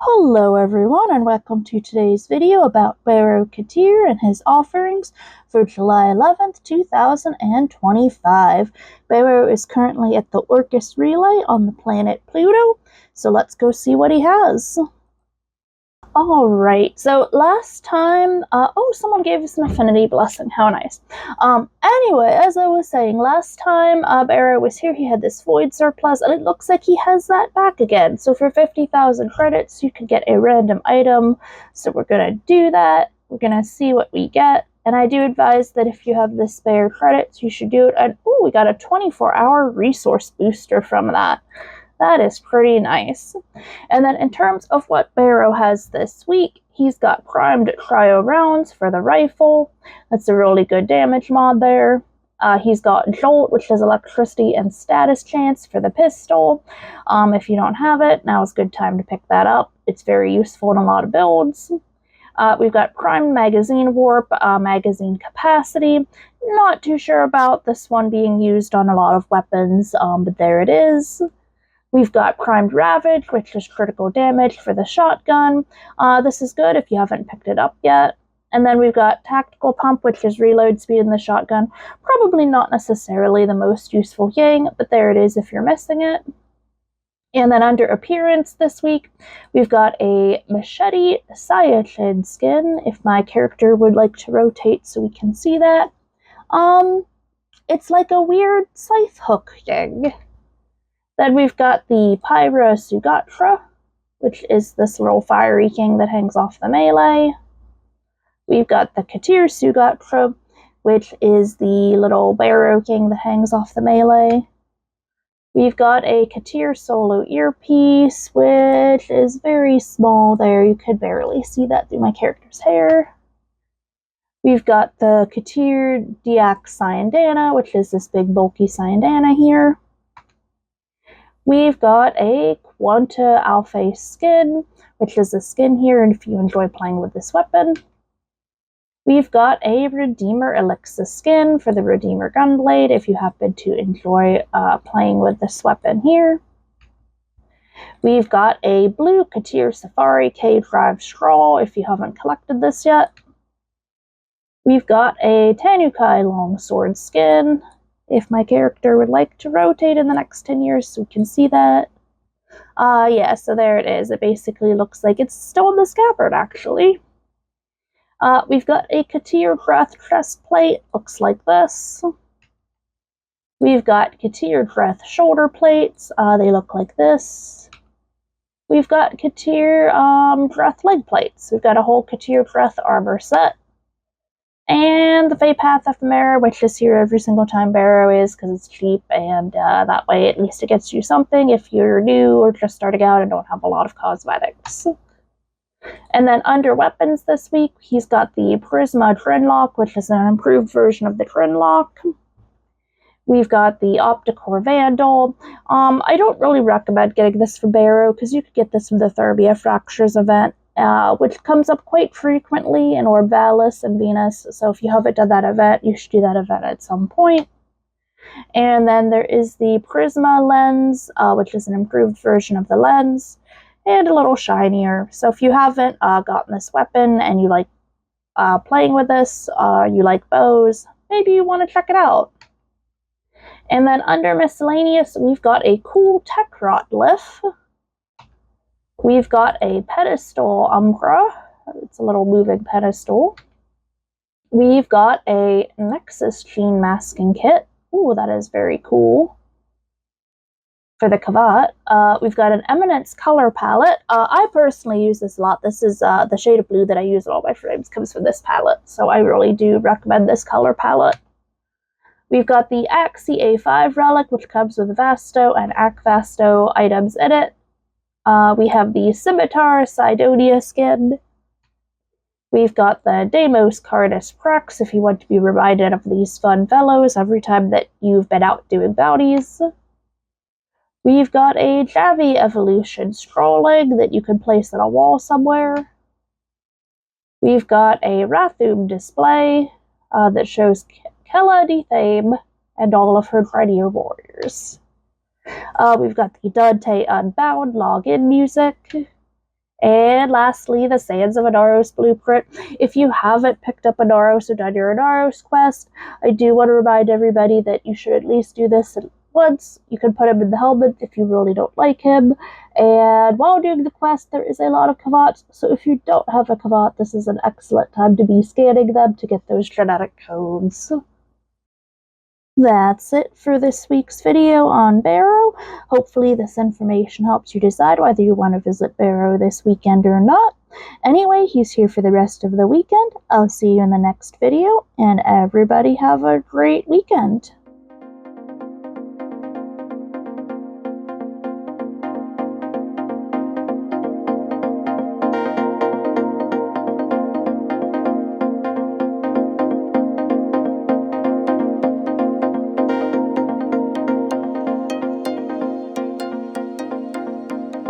Hello everyone and welcome to today's video about Baro and his offerings for July 11th, 2025. Baro is currently at the Orcus relay on the planet Pluto, so let's go see what he has. Alright, so last time, someone gave us an affinity blessing, how nice. Anyway, as I was saying, last time Baro was here, he had this void surplus, and it looks like he has that back again. So for 50,000 credits, you could get a random item, so we're gonna do that. We're gonna see what we get, and I do advise that if you have the spare credits, you should do it, and ooh, we got a 24-hour resource booster from that. That is pretty nice. And then in terms of what Baro has this week, he's got primed cryo rounds for the rifle. That's a really good damage mod there. He's got Jolt, which is electricity and status chance for the pistol. If you don't have it, now is a good time to pick that up. It's very useful in a lot of builds. We've got primed magazine warp, magazine capacity. Not too sure about this one being used on a lot of weapons, but there it is. We've got primed ravage, which is critical damage for the shotgun. This is good if you haven't picked it up yet. And then we've got tactical pump, which is reload speed in the shotgun. Probably not necessarily the most useful thing, but there it is if you're missing it. And then under appearance this week, we've got a machete Sayached skin, if my character would like to rotate so we can see that. It's like a weird scythe hook thing. Then we've got the Pyra Sugatra, which is this little fiery king that hangs off the melee. We've got the Katir Sugatra, which is the little Baro king that hangs off the melee. We've got a Katir solo earpiece, which is very small there. You could barely see that through my character's hair. We've got the Katir Diak Syandana, which is this big bulky Syandana here. We've got a Quanta Alpha skin, which is a skin here, and if you enjoy playing with this weapon. We've got a Redeemer Elixir skin for the Redeemer Gunblade, if you happen to enjoy playing with this weapon here. We've got a blue Katir Safari K-Drive Scroll, if you haven't collected this yet. We've got a Tanukai Longsword skin, if my character would like to rotate in the next 10 years so we can see that. Yeah, so there it is. It basically looks like it's still in the scabbard, actually. We've got a Katir Breath chest plate. Looks like this. We've got Katir Breath shoulder plates. They look like this. We've got Katir Breath leg plates. We've got a whole Katir Breath armor set. And the Fey Path Ephemera, which is here every single time Baro is, because it's cheap, and that way at least it gets you something if you're new or just starting out and don't have a lot of cosmetics. And then under weapons this week, he's got the Prisma Drinlock, which is an improved version of the Drinlock. We've got the Opticore Vandal. I don't really recommend getting this for Baro, because you could get this from the Thermia Fractures event, which comes up quite frequently in Orbalis and Venus, so if you haven't done that event, you should do that event at some point. And then there is the Prisma Lens, which is an improved version of the lens, and a little shinier. So if you haven't gotten this weapon and you like playing with this, you like bows, maybe you want to check it out. And then under miscellaneous, we've got a cool Techrot glyph. We've got a pedestal Umbra. It's a little moving pedestal. We've got a Nexus Gene masking kit. Ooh, that is very cool. For the Kavat. We've got an Eminence color palette. I personally use this a lot. This is the shade of blue that I use in all my frames. Comes from this palette, so I really do recommend this color palette. We've got the Axie A5 relic, which comes with Vasto and Akvasto items in it. We have the Scimitar Sidonia skin. We've got the Deimos Cardus Prex, if you want to be reminded of these fun fellows every time that you've been out doing bounties. We've got a Javi Evolution Scrolling that you can place on a wall somewhere. We've got a Rathum display that shows Kella Dethame and all of her Dreadier warriors. We've got the Dante Unbound login music. And lastly, the Sands of Adaros blueprint. If you haven't picked up Adaros or done your Adaros quest, I do want to remind everybody that you should at least do this once. You can put him in the helmet if you really don't like him. And while doing the quest, there is a lot of Kavats, so if you don't have a Kavat, this is an excellent time to be scanning them to get those genetic codes. That's it for this week's video on Baro. Hopefully this information helps you decide whether you want to visit Baro this weekend or not. Anyway, he's here for the rest of the weekend. I'll see you in the next video, and everybody have a great weekend.